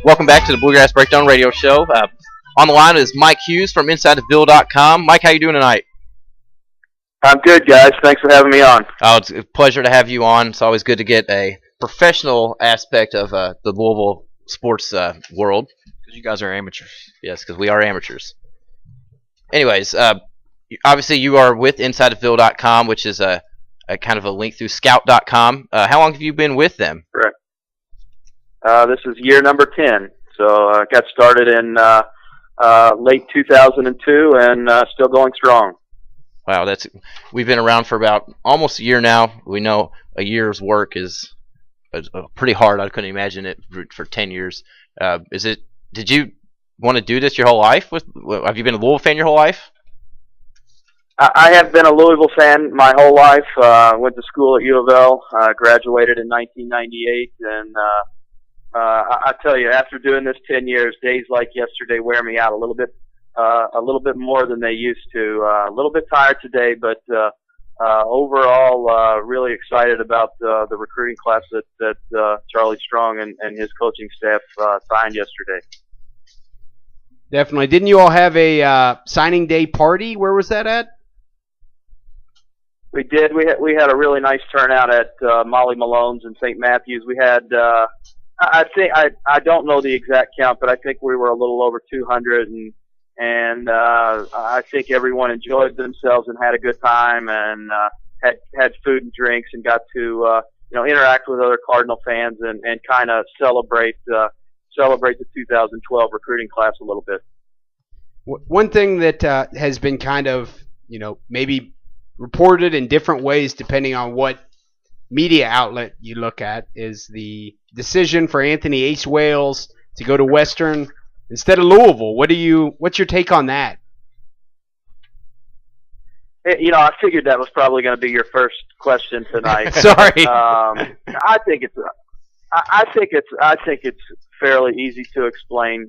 Welcome back to the Bluegrass Breakdown Radio Show. On the line is Mike Hughes from InsideTheBill.com. Mike, how you doing tonight? I'm good, guys. Thanks for having me on. Oh, it's a pleasure to have you on. It's always good to get a professional aspect of the Louisville sports world. Because you guys are amateurs. Yes, because we are amateurs. Anyways, obviously you are with InsideTheBill.com, which is a kind of a link through Scout.com. How long have you been with them? Correct. This is year number 10. So I got started in late 2002 and still going strong. Wow, we've been around for about almost a year now. We know a year's work is pretty hard. I couldn't imagine it for 10 years. Did you want to do this your whole life? Have you been a Louisville fan your whole life? I have been a Louisville fan my whole life. Went to school at UofL. Graduated in 1998, and I tell you, after doing this 10 years, days like yesterday wear me out a little bit more than they used to. A little bit tired today, but overall, really excited about the recruiting class that Charlie Strong and his coaching staff signed yesterday. Definitely. Didn't you all have a signing day party? Where was that at? We did. We had a really nice turnout at Molly Malone's in St. Matthews. We had, I think, I don't know the exact count, but I think we were a little over 200, and I think everyone enjoyed themselves and had a good time, and had food and drinks, and got to interact with other Cardinal fans and kind of celebrate the 2012 recruiting class a little bit. One thing that has been kind of maybe reported in different ways depending on what media outlet you look at is the decision for Anthony Ace Wales to go to Western instead of Louisville. What's your take on that? I figured that was probably going to be your first question tonight. Sorry. I think it's fairly easy to explain.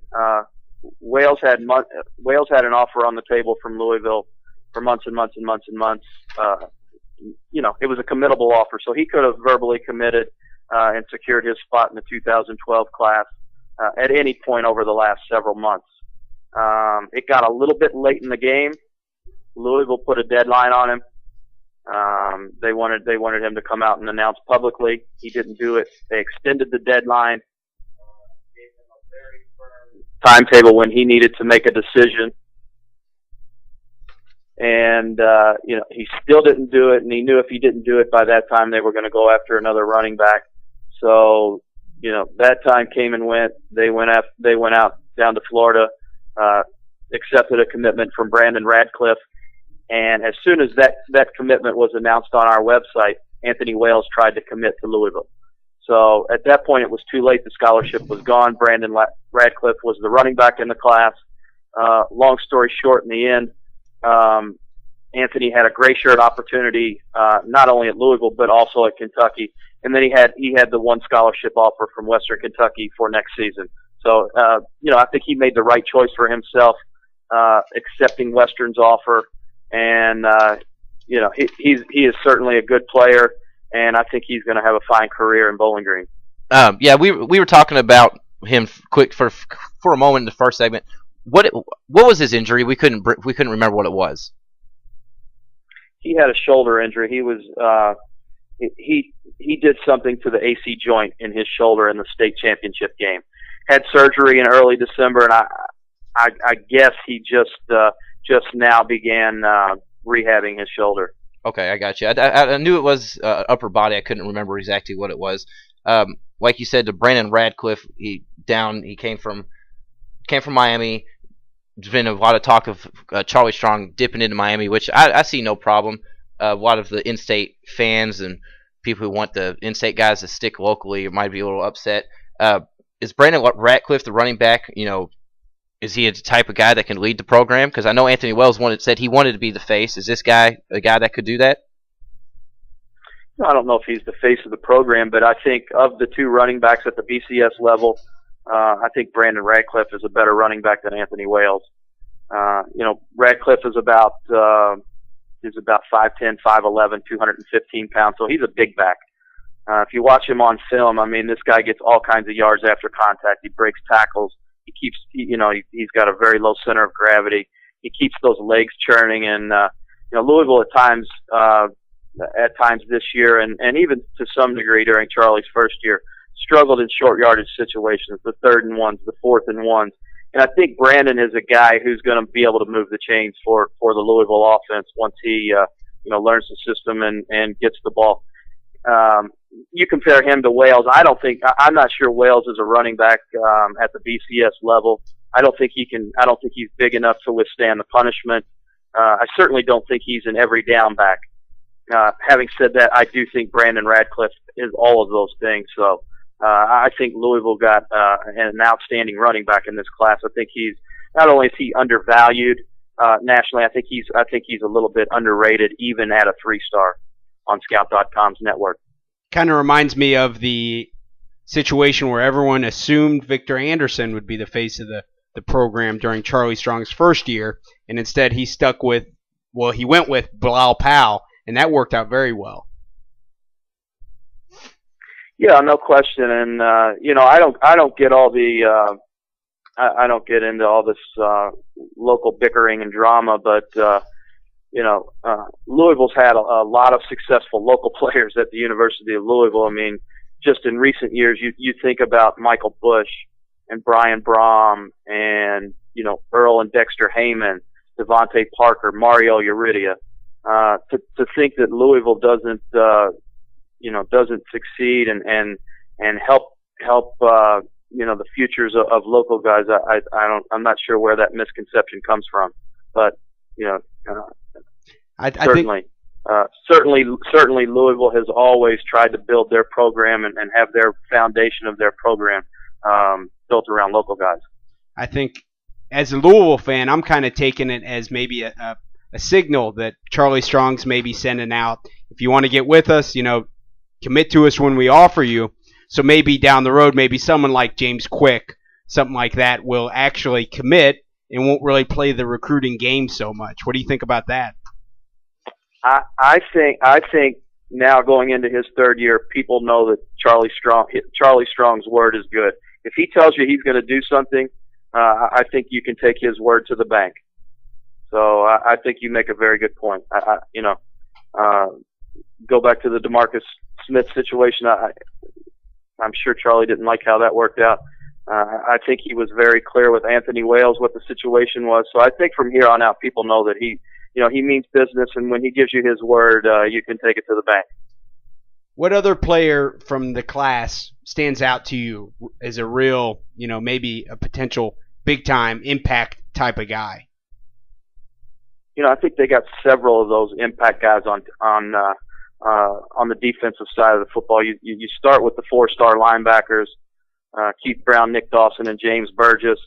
Wales had an offer on the table from Louisville for months and months and months and months. It was a committable offer, so he could have verbally committed and secured his spot in the 2012 class at any point over the last several months. It got a little bit late in the game. Louisville put a deadline on him. They wanted him to come out and announce publicly. He didn't do it. They extended the deadline, gave him a very firm timetable when he needed to make a decision. And he still didn't do it, and he knew if he didn't do it by that time, they were going to go after another running back. So, that time came and went. They went out down to Florida, accepted a commitment from Brandon Radcliffe, and as soon as that commitment was announced on our website, Anthony Wales tried to commit to Louisville. So at that point, it was too late. The scholarship was gone. Brandon Radcliffe was the running back in the class. Long story short, in the end, Anthony had a gray shirt opportunity, not only at Louisville, but also at Kentucky. And then he had the one scholarship offer from Western Kentucky for next season. So, I think he made the right choice for himself, accepting Western's offer. And, he is certainly a good player, and I think he's going to have a fine career in Bowling Green. Yeah, we were talking about him quick for a moment in the first segment. What was his injury? We couldn't remember what it was. He had a shoulder injury. He was he did something to the AC joint in his shoulder in the state championship game. Had surgery in early December, and I guess he just now began rehabbing his shoulder. Okay, I got you. I knew it was upper body. I couldn't remember exactly what it was. Like you said, to Brandon Radcliffe, he came from Miami. There's been a lot of talk of Charlie Strong dipping into Miami, which I see no problem. A lot of the in-state fans and people who want the in-state guys to stick locally might be a little upset. Is Brandon Radcliffe the running back? Is he a type of guy that can lead the program? Because I know Anthony Wells said he wanted to be the face. Is this guy a guy that could do that? I don't know if he's the face of the program, but I think of the two running backs at the BCS level, I think Brandon Radcliffe is a better running back than Anthony Wales. Radcliffe is about 5'10", 5'11", 215 pounds, so he's a big back. If you watch him on film, I mean, this guy gets all kinds of yards after contact. He breaks tackles. He's got a very low center of gravity. He keeps those legs churning, and Louisville at times this year, and even to some degree during Charlie's first year, struggled in short yardage situations, the 3rd and 1s, the 4th and 1s. And I think Brandon is a guy who's going to be able to move the chains for the Louisville offense once he learns the system and gets the ball. You compare him to Wales. I'm not sure Wales is a running back at the BCS level. I don't think he's big enough to withstand the punishment. I certainly don't think he's an every down back. Having said that, I do think Brandon Radcliffe is all of those things. So I think Louisville got an outstanding running back in this class. I think he's not only is he undervalued nationally, I think he's a little bit underrated even at a 3-star on Scout.com's network. Kind of reminds me of the situation where everyone assumed Victor Anderson would be the face of the program during Charlie Strong's first year, and instead he went with Bilal Powell, and that worked out very well. Yeah, no question. And I don't get all the I don't get into all this local bickering and drama, but Louisville's had a lot of successful local players at the University of Louisville. I mean, just in recent years, you think about Michael Bush and Brian Brom and Earl and Dexter Heyman, Devontae Parker, Mario Uridia. To think that Louisville doesn't succeed and help the futures of local guys, I'm not sure where that misconception comes from, but certainly Louisville has always tried to build their program and have their foundation of their program built around local guys. I think as a Louisville fan, I'm kind of taking it as maybe a signal that Charlie Strong's maybe sending out. If you want to get with us, commit to us when we offer you. So maybe down the road, maybe someone like James Quick, something like that, will actually commit and won't really play the recruiting game so much. What do you think about that? I think now going into his 3rd year, people know that Charlie Strong's word is good. If he tells you he's going to do something, I think you can take his word to the bank. So I think you make a very good point. Go back to the DeMarcus Smith situation. I'm sure Charlie didn't like how that worked out. I think he was very clear with Anthony Wales what the situation was. So I think from here on out, people know that he means business, and when he gives you his word, you can take it to the bank. What other player from the class stands out to you as a real, maybe a potential big-time impact type of guy? I think they got several of those impact guys on the defensive side of the football. You start with the 4-star linebackers, Keith Brown, Nick Dawson, and James Burgess.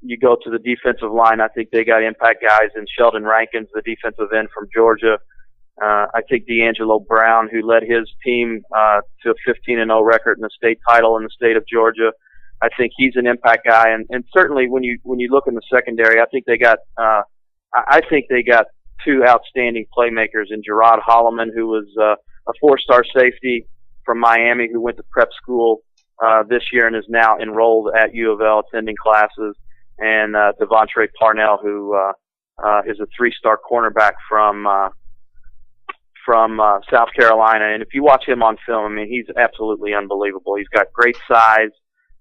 You go to the defensive line, I think they got impact guys in Sheldon Rankins, the defensive end from Georgia. I think D'Angelo Brown, who led his team to a 15-0 record in the state title in the state of Georgia. I think he's an impact guy, and certainly when you look in the secondary, I think they got 2 outstanding playmakers in Gerard Holloman, who was a 4-star safety from Miami who went to prep school this year and is now enrolled at UofL attending classes, and Devontre Parnell, who is a 3-star cornerback from South Carolina. And if you watch him on film, I mean, he's absolutely unbelievable. He's got great size,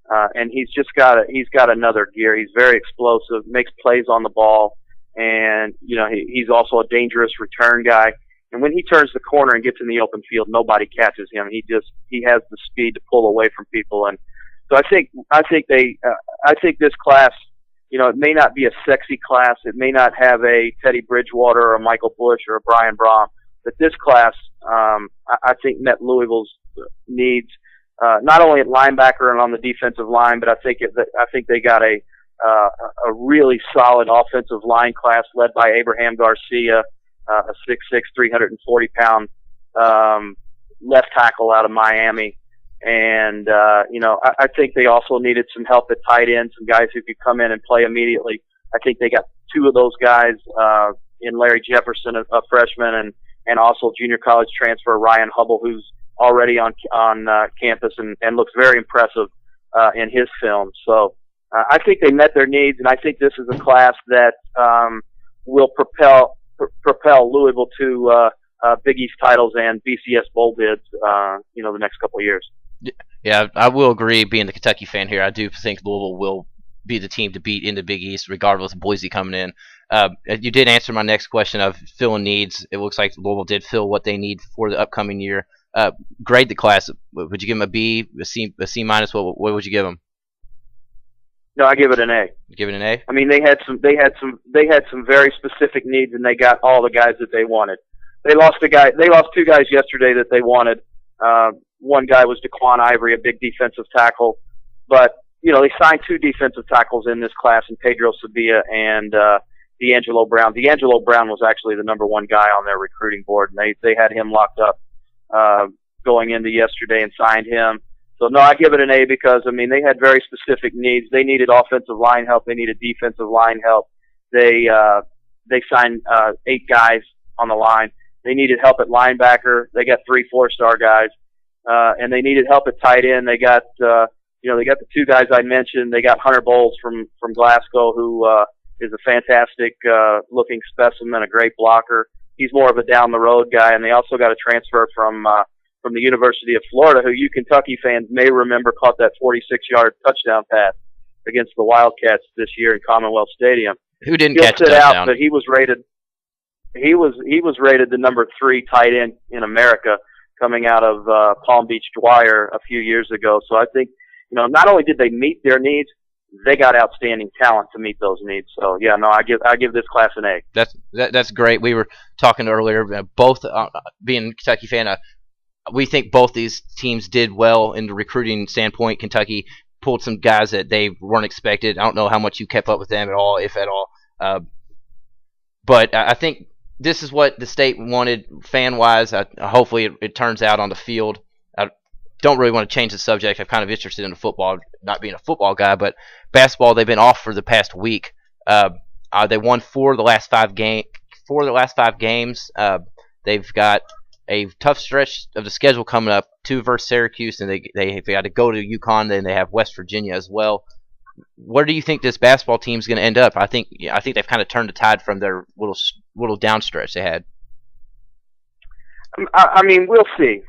and he's got another gear. He's very explosive, makes plays on the ball, and he's also a dangerous return guy. And when he turns the corner and gets in the open field, nobody catches him. He has the speed to pull away from people. And so I think this class, it may not be a sexy class. It may not have a Teddy Bridgewater or a Michael Bush or a Brian Brom, but this class, I think met Louisville's needs, not only at linebacker and on the defensive line, but I think they got a really solid offensive line class led by Abraham Garcia, a 6'6", 340-pound left tackle out of Miami. And, I think they also needed some help at tight end, some guys who could come in and play immediately. I think they got 2 of those guys in Larry Jefferson, a freshman, and also junior college transfer Ryan Hubble, who's already on campus and looks very impressive in his film. So I think they met their needs, and I think this is a class that will propel Louisville to Big East titles and BCS bowl bids, the next couple of years. Yeah, I will agree. Being the Kentucky fan here, I do think Louisville will be the team to beat in the Big East, regardless of Boise coming in. You did answer my next question of filling needs. It looks like Louisville did fill what they need for the upcoming year. Grade the class. Would you give them a B, a C minus? What would you give them? No, I give it an A. You give it an A? I mean, they had some very specific needs, and they got all the guys that they wanted. They lost two guys yesterday that they wanted. One guy was DeQuan Ivory, a big defensive tackle, but they signed two defensive tackles in this class, in Pedro Sabia and D'Angelo Brown. D'Angelo Brown was actually the number one guy on their recruiting board, and they had him locked up going into yesterday and signed him. So no, I give it an A because they had very specific needs. They needed offensive line help. They needed defensive line help. They signed 8 guys on the line. They needed help at linebacker. They got 3 4-star guys, and they needed help at tight end. They got they got the 2 guys I mentioned. They got Hunter Bowles from Glasgow, who is a fantastic looking specimen, a great blocker. He's more of a down the road guy, and they also got a transfer from the University of Florida, who you Kentucky fans may remember caught that 46-yard touchdown pass against the Wildcats this year in Commonwealth Stadium. Who didn't He'll catch sit touchdown? out, but he was rated the number 3 tight end in America coming out of Palm Beach Dwyer a few years ago. So I think not only did they meet their needs, they got outstanding talent to meet those needs. So yeah, no, I give this class an A. That's great. We were talking earlier, both being a Kentucky fan. We think both these teams did well in the recruiting standpoint. Kentucky pulled some guys that they weren't expected. I don't know how much you kept up with them at all, if at all. But I think this is what the state wanted fan-wise. Hopefully it turns out on the field. I don't really want to change the subject. I'm kind of interested in the football, not being a football guy, but basketball, they've been off for the past week. They won 4 of the last 5 games. They've got a tough stretch of the schedule coming up, 2 versus Syracuse, and they got to go to UConn, then they have West Virginia as well. Where do you think this basketball team is going to end up? I think they've kind of turned the tide from their little down stretch they had. We'll see.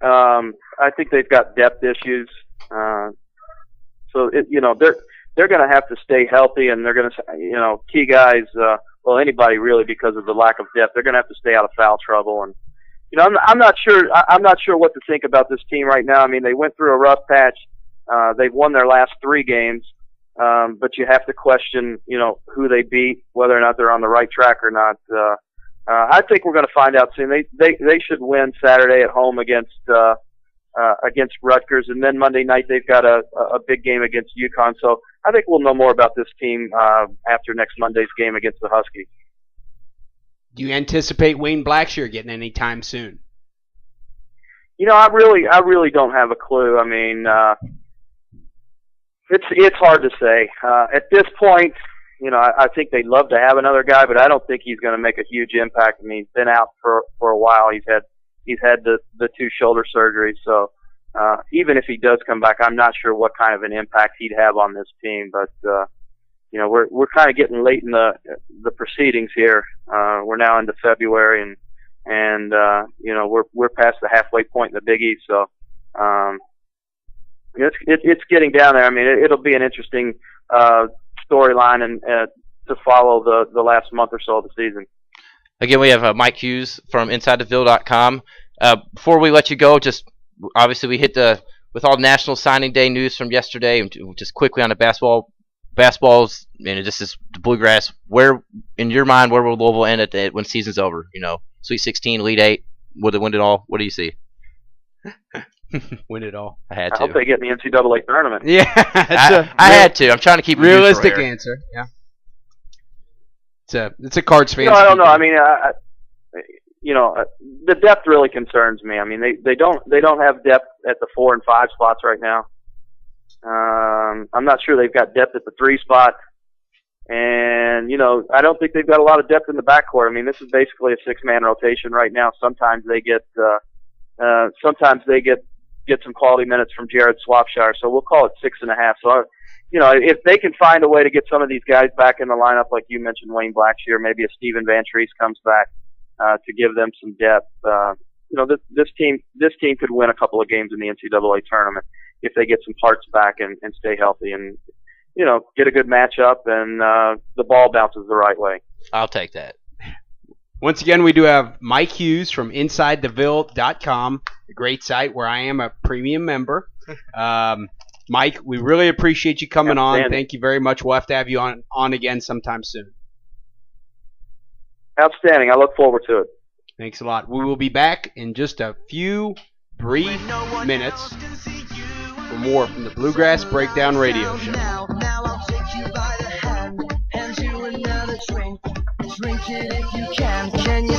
I think they've got depth issues, so they're going to have to stay healthy, and they're going to key guys. Anybody really, because of the lack of depth, they're going to have to stay out of foul trouble. And I'm not sure what to think about this team right now. They went through a rough patch. They've won their last 3 games, but you have to question, who they beat, whether or not they're on the right track or not. I think we're going to find out soon. They should win Saturday at home against Rutgers, and then Monday night they've got a big game against UConn. So I think we'll know more about this team after next Monday's game against the Huskies. Do you anticipate Wayne Blackshear getting any time soon? I really don't have a clue. It's hard to say. At this point, I think they'd love to have another guy, but I don't think he's going to make a huge impact. He's been out for a while. He's had the 2 shoulder surgeries. So even if he does come back, I'm not sure what kind of an impact he'd have on this team. But we're kind of getting late in the proceedings here. We're now into February, and we're past the halfway point in the Big East. So it's getting down there. It'll be an interesting storyline and to follow the last month or so of the season. Again, we have Mike Hughes from InsideTheVille.com. Before we let you go, just obviously we hit with all National Signing Day news from yesterday, and just quickly on the basketballs, this is the Bluegrass. Where, in your mind, where will Louisville end when season's over? Sweet 16, Elite 8, will they win it all? What do you see? Win it all. I had to. I hope they get in the NCAA tournament. Yeah, I had to. I'm trying to keep it realistic answer. Yeah, it's a Cards fan. I don't know. The depth really concerns me. They don't have depth at the 4 and 5 spots right now. I'm not sure they've got depth at the 3 spot, and I don't think they've got a lot of depth in the backcourt. This is basically a 6-man rotation right now. Sometimes they get sometimes they get some quality minutes from Jared Swapshire, so we'll call it 6.5. So, if they can find a way to get some of these guys back in the lineup, like you mentioned, Wayne Blackshear, maybe a Steven Van Treese comes back to give them some depth. This team could win a couple of games in the NCAA tournament if they get some parts back and stay healthy and get a good matchup and the ball bounces the right way. I'll take that. Once again, we do have Mike Hughes from InsideTheVille.com, a great site where I am a premium member. Mike, we really appreciate you coming on. Thank you very much. We'll have to have you on again sometime soon. Outstanding. I look forward to it. Thanks a lot. We will be back in just a few brief minutes for more from the Bluegrass Breakdown Radio Show. Now I'll take you by the hand you another drink. Drink it if you can. Can you